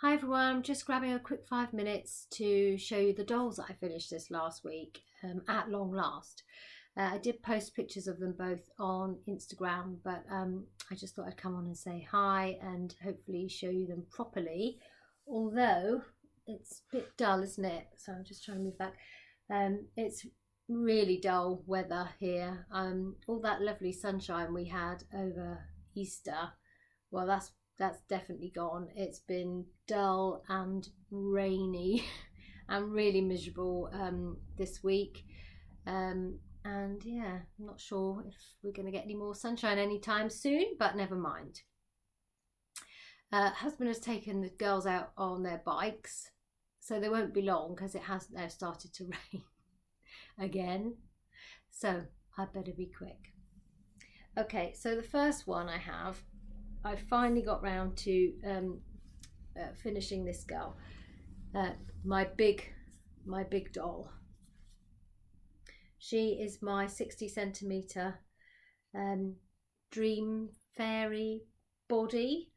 Hi everyone, just grabbing a quick 5 minutes to show you the dolls that I finished this last week, at long last. I did post pictures of them both on Instagram, but I just thought I'd come on and say hi and hopefully show you them properly. Although it's a bit dull, isn't it? So I'm just trying to move back. It's really dull weather here. All that lovely sunshine we had over Easter, well, that's definitely gone. It's been dull and rainy and really miserable this week. And yeah, I'm not sure if we're going to get any more sunshine anytime soon, but never mind. Husband has taken the girls out on their bikes, so they won't be long because it has now started to rain again. So I better be quick. Okay, so the first one I finally got round to finishing this girl, my big doll. She is my 60cm dream fairy body.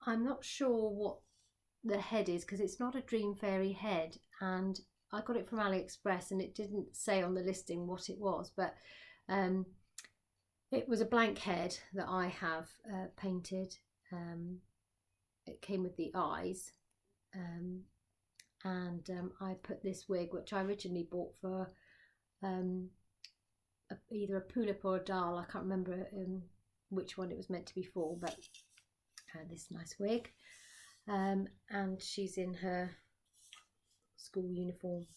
I'm not sure what the head is because it's not a dream fairy head, and I got it from AliExpress and it didn't say on the listing what it was, but it was a blank head that I have painted. It came with the eyes, and I put this wig, which I originally bought for either a Pulip or a Dahl. I can't remember which one it was meant to be for, but this nice wig. And she's in her school uniform,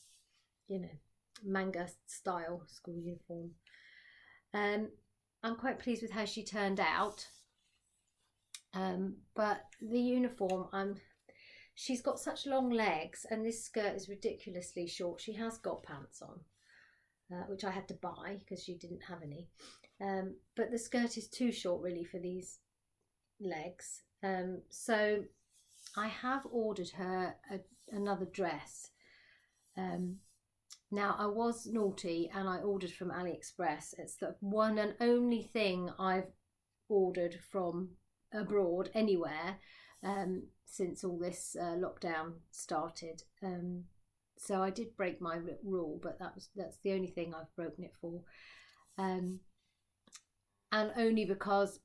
you know, manga style school uniform. I'm quite pleased with how she turned out, but the uniform, she's got such long legs and this skirt is ridiculously short. She has got pants on, which I had to buy because she didn't have any, but the skirt is too short really for these legs, so I have ordered her another dress. Now, I was naughty and I ordered from AliExpress. It's the one and only thing I've ordered from abroad anywhere since all this lockdown started. So I did break my rule, but that's the only thing I've broken it for. And only because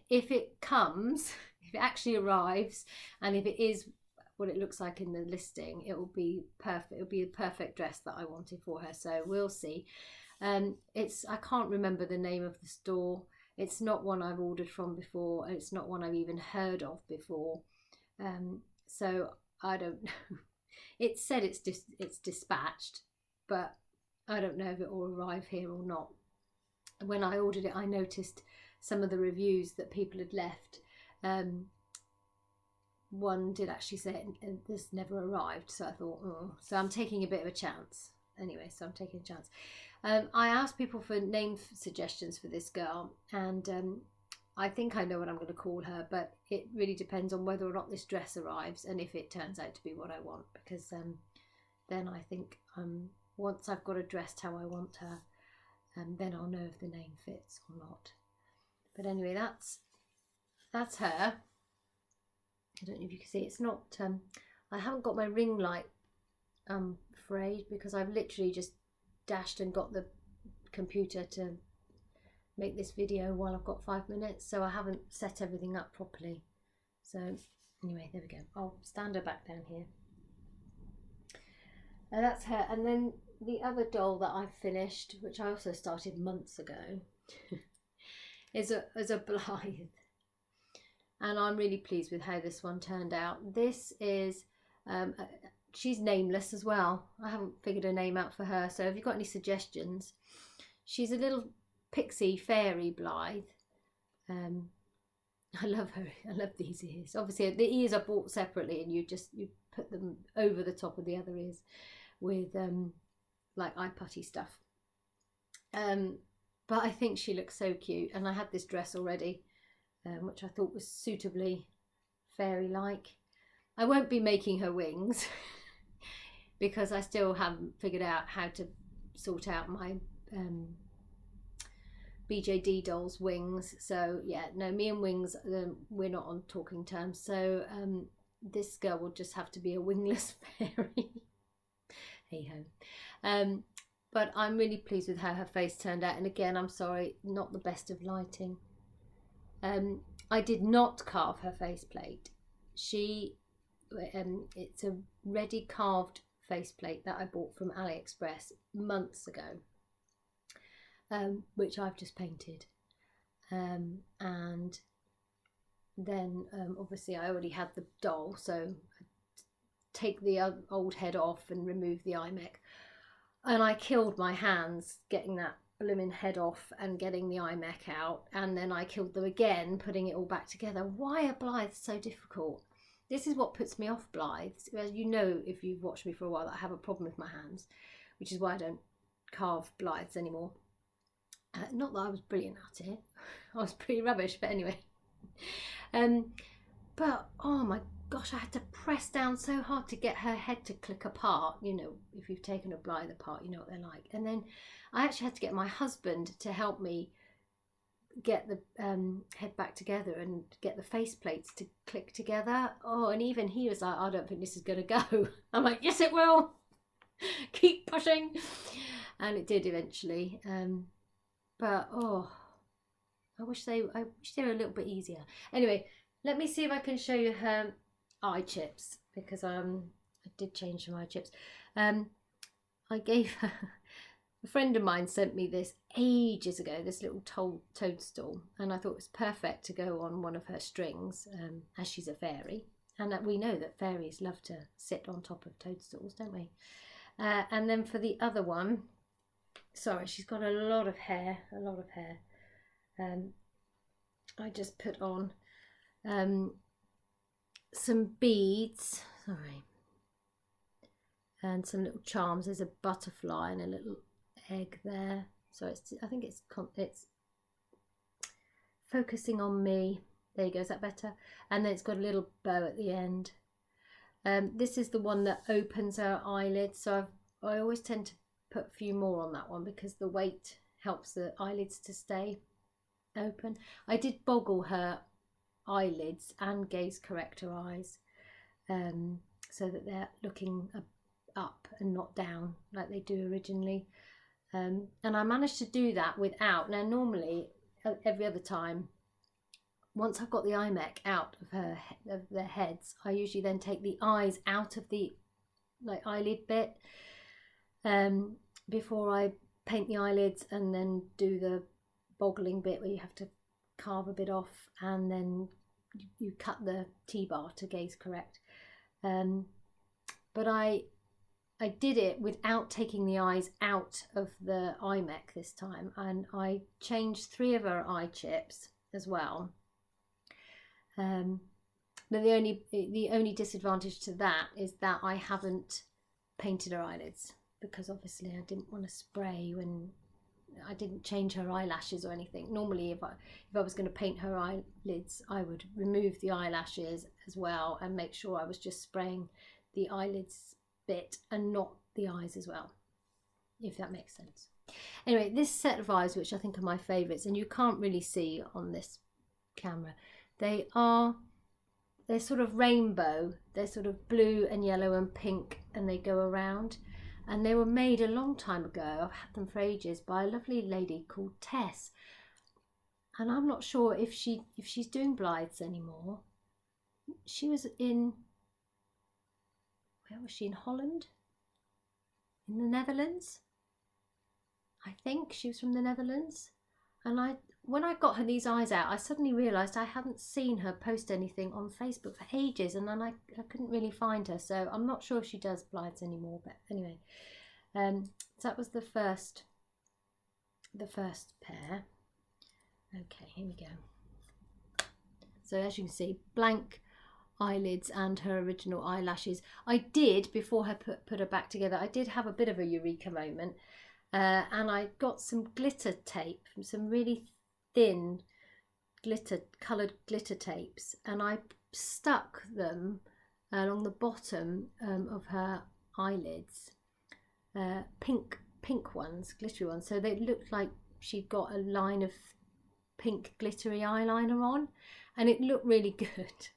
if it comes, if it actually arrives, and if it is what it looks like in the listing, it will be perfect. It'll be a perfect dress that I wanted for her, so we'll see. I can't remember the name of the store. It's not one I've ordered from before, and it's not one I've even heard of before, so I don't know. It said it's dispatched, but I don't know if it will arrive here or not. When I ordered it, I noticed some of the reviews that people had left. One did actually say this never arrived, so I thought, oh, so I'm taking a bit of a chance. Anyway, so I'm taking a chance. I asked people for name suggestions for this girl, and I think I know what I'm going to call her, but it really depends on whether or not this dress arrives and if it turns out to be what I want, because then I think once I've got her dressed how I want her, then I'll know if the name fits or not. But anyway, that's her. I don't know if you can see. It's not. I haven't got my ring light, I'm afraid, because I've literally just dashed and got the computer to make this video while I've got 5 minutes, so I haven't set everything up properly. So anyway, there we go. I'll stand her back down here. That's her. And then the other doll that I finished, which I also started months ago, is a Blythe. And I'm really pleased with how this one turned out. This is, she's nameless as well. I haven't figured a name out for her. So if you've got any suggestions, she's a little pixie fairy Blythe. I love her. I love these ears. Obviously, the ears are bought separately, and you put them over the top of the other ears with like eye putty stuff. But I think she looks so cute, and I had this dress already, which I thought was suitably fairy-like. I won't be making her wings because I still haven't figured out how to sort out my BJD doll's wings. So yeah, no, me and wings, we're not on talking terms. So this girl will just have to be a wingless fairy. Hey ho. But I'm really pleased with how her face turned out. And again, I'm sorry, not the best of lighting. I did not carve her faceplate. It's a ready carved faceplate that I bought from AliExpress months ago, which I've just painted. And then obviously I already had the doll, so I take the old head off and remove the iMech. And I killed my hands getting that blooming head off and getting the iMech out, and then I killed them again putting it all back together. Why are Blythes so difficult? This is what puts me off Blythes. As you know, if you've watched me for a while, that I have a problem with my hands, which is why I don't carve Blythes anymore. Not that I was brilliant at it. I was pretty rubbish, but anyway. But oh my gosh, I had to press down so hard to get her head to click apart. You know, if you've taken a Blythe apart, you know what they're like. And then I actually had to get my husband to help me get the head back together and get the face plates to click together. Oh, and even he was like, I don't think this is going to go. I'm like, yes, it will. Keep pushing. And it did eventually. But oh, I wish they were a little bit easier. Anyway, let me see if I can show you her eye chips, because I did change some eye chips. I gave her, a friend of mine sent me this ages ago, this little toadstool, and I thought it was perfect to go on one of her strings, as she's a fairy, and that we know that fairies love to sit on top of toadstools, don't we? And then for the other one, sorry, she's got a lot of hair. I just put on some beads, sorry, and some little charms. There's a butterfly and a little egg there, so I think it's focusing on me. There you go, is that better? And then it's got a little bow at the end. This is the one that opens her eyelids, so I always tend to put a few more on that one because the weight helps the eyelids to stay open. I did boggle her eyelids and gaze correct her eyes, so that they're looking up and not down like they do originally, and I managed to do that without. Now normally every other time, once I've got the iMech out of their heads, I usually then take the eyes out of the eyelid bit before I paint the eyelids, and then do the boggling bit where you have to carve a bit off and then you cut the T-bar to gaze correct. But I did it without taking the eyes out of the iMech this time, and I changed 3 of her eye chips as well. But the only disadvantage to that is that I haven't painted her eyelids, because obviously I didn't want to spray when I didn't change her eyelashes or anything. Normally if I was going to paint her eyelids, I would remove the eyelashes as well and make sure I was just spraying the eyelids bit and not the eyes as well, if that makes sense. Anyway, this set of eyes, which I think are my favourites, and you can't really see on this camera, they're sort of rainbow. They're sort of blue and yellow and pink, and they go around. And they were made a long time ago. I've had them for ages, by a lovely lady called Tess. And I'm not sure if she's doing Blythes anymore. She was in, where was she? In Holland? In the Netherlands? I think she was from the Netherlands. And when I got her these eyes out, I suddenly realised I hadn't seen her post anything on Facebook for ages, and then I couldn't really find her, so I'm not sure if she does Blythes anymore. But anyway, so that was the first pair. Okay, here we go. So as you can see, blank eyelids and her original eyelashes. I did, before I put her back together, I did have a bit of a eureka moment, and I got some glitter tape, some really thin coloured glitter tapes, and I stuck them along the bottom of her eyelids, pink ones, glittery ones, so they looked like she'd got a line of pink glittery eyeliner on, and it looked really good.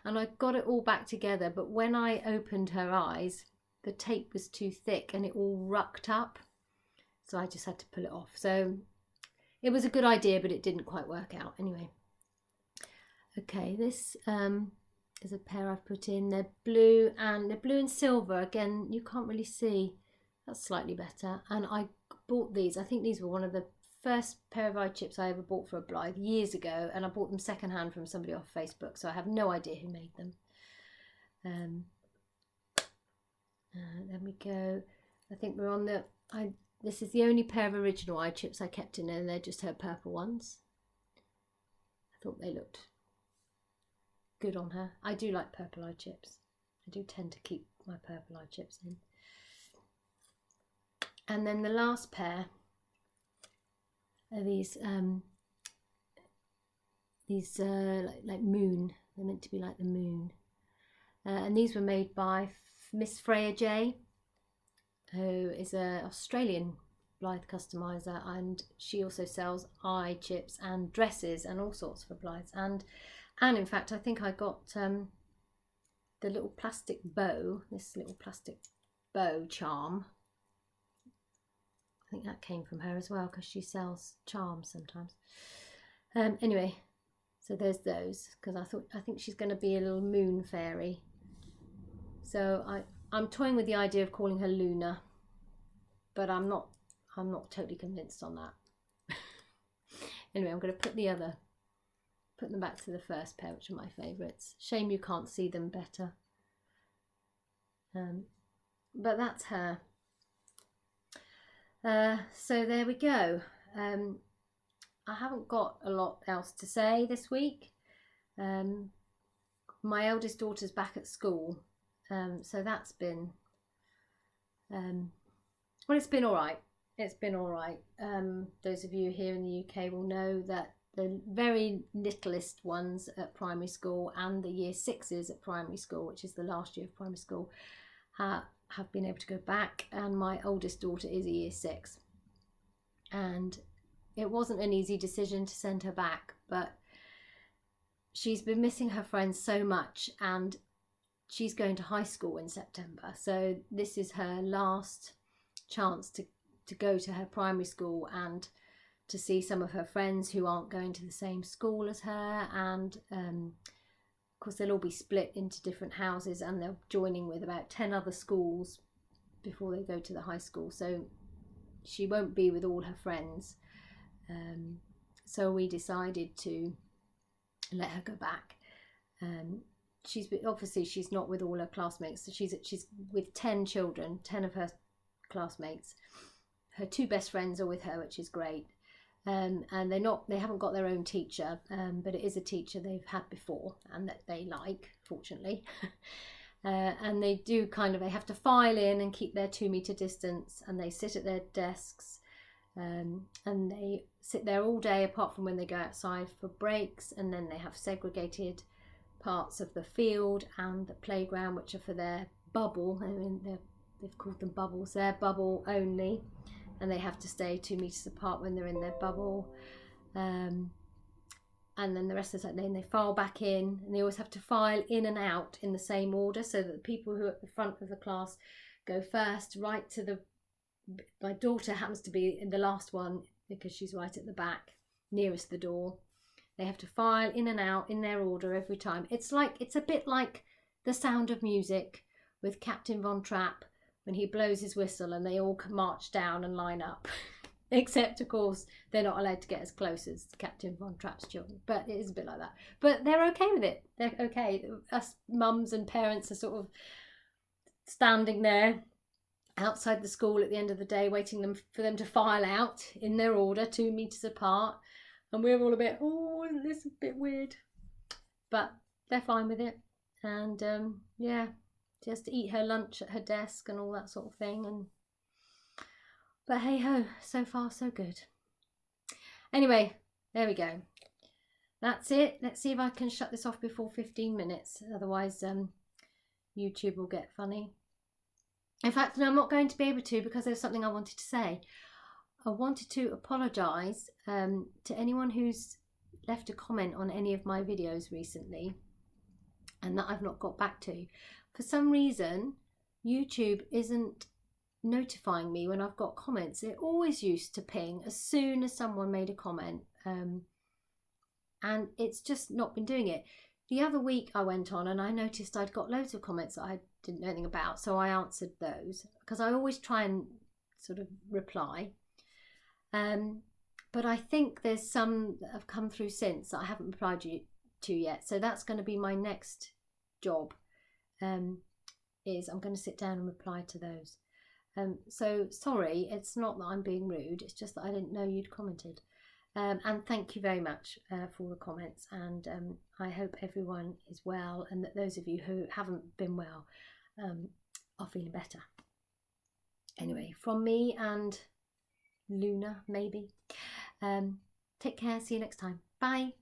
and I got it all back together, but when I opened her eyes, the tape was too thick and it all rucked up, so I just had to pull it off. So it was a good idea, but it didn't quite work out anyway. Okay, this is a pair I've put in. They're blue and silver. Again, you can't really see. That's slightly better. And I bought these. I think these were one of the first pair of eye chips I ever bought for a Blythe years ago, and I bought them secondhand from somebody off Facebook, so I have no idea who made them. There we go. I think we're on the... this is the only pair of original eye chips I kept in, and they're just her purple ones. I thought they looked good on her. I do like purple eye chips. I do tend to keep my purple eye chips in. And then the last pair are these like moon. They're meant to be like the moon. And these were made by Miss Freya J, who is an Australian Blythe customizer, and she also sells eye chips and dresses and all sorts for Blythes. And in fact, I think I got the little plastic bow, this little plastic bow charm. I think that came from her as well, because she sells charms sometimes. Anyway, so there's those, because I think she's going to be a little moon fairy. So I'm toying with the idea of calling her Luna, but I'm not totally convinced on that. Anyway, I'm going to put them back to the first pair, which are my favourites. Shame you can't see them better. But that's her. So there we go. I haven't got a lot else to say this week. My eldest daughter's back at school, so that's been well, it's been all right. It's been all right. Those of you here in the UK will know that the very littlest ones at primary school and the year sixes at primary school, which is the last year of primary school, have been able to go back, and my oldest daughter is a year 6, and it wasn't an easy decision to send her back, but she's been missing her friends so much, and she's going to high school in September, so this is her last chance to go to her primary school and to see some of her friends who aren't going to the same school as her, and of course they'll all be split into different houses, and they're joining with about 10 other schools before they go to the high school, so she won't be with all her friends. So we decided to let her go back. She's not with all her classmates, so she's with 10 children, 10 of her classmates. Her 2 best friends are with her, which is great. And they haven't got their own teacher, but it is a teacher they've had before and that they like, fortunately. And they have to file in and keep their 2-meter distance, and they sit at their desks, and they sit there all day apart from when they go outside for breaks, and then they have segregated parts of the field and the playground, which are for their bubble. I mean, they've called them bubbles. They're bubble only, and they have to stay 2 meters apart when they're in their bubble. And then the rest of the time, then they file back in, and they always have to file in and out in the same order, so that the people who are at the front of the class go first, right to my daughter happens to be in the last one because she's right at the back, nearest the door. They have to file in and out in their order every time. It's a bit like The Sound of Music with Captain Von Trapp, when he blows his whistle and they all march down and line up. Except, of course, they're not allowed to get as close as Captain Von Trapp's children. But it is a bit like that. But they're okay with it. They're okay. Us mums and parents are sort of standing there outside the school at the end of the day, waiting for them to file out in their order, 2 meters apart. And we're all a bit, oh, isn't this a bit weird? But they're fine with it. And, yeah, just eat her lunch at her desk and all that sort of thing. But hey ho, so far so good. Anyway, there we go. That's it. Let's see if I can shut this off before 15 minutes. Otherwise, YouTube will get funny. In fact, no, I'm not going to be able to, because there's something I wanted to say. I wanted to apologise to anyone who's left a comment on any of my videos recently. and that I've not got back to. For some reason, YouTube isn't notifying me when I've got comments. It always used to ping as soon as someone made a comment, and it's just not been doing it. The other week I went on and I noticed I'd got loads of comments that I didn't know anything about, so I answered those because I always try and sort of reply. But I think there's some that have come through since that I haven't replied to yet, so that's going to be my next job. Is I'm going to sit down and reply to those. So sorry, it's not that I'm being rude, it's just that I didn't know you'd commented. And thank you very much for all the comments, and I hope everyone is well, and that those of you who haven't been well are feeling better. Anyway, from me and Luna, maybe, take care, see you next time, bye.